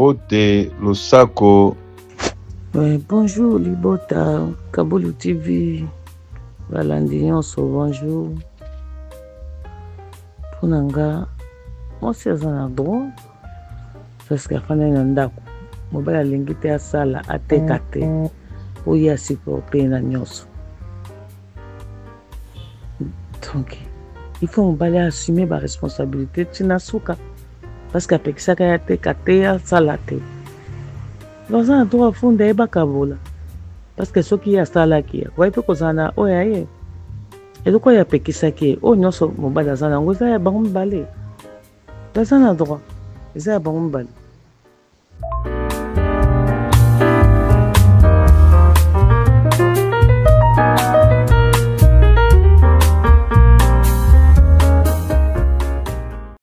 Mbote Losako. Oui, bonjour Libota, Kaboulou TV, Balandi, bonjour. Punanga, moi c'est un droit, parce que quand on a un d'accord, on va l'inviter à salle à TKT, où il y a supporté na nyos. Donc, il faut on va assumer ma responsabilité, Tinasuka, parce qu'avec ça qu'il y a TKT à salate. Dans un droit fondé bakabola, parce que ce qui a sala qui, ouais peut kozana, oh aye. Et donc, il y a pekisa qui, oh non, so, mon balazana, vous avez bon balai. Dans un droit, vous avez bon balai.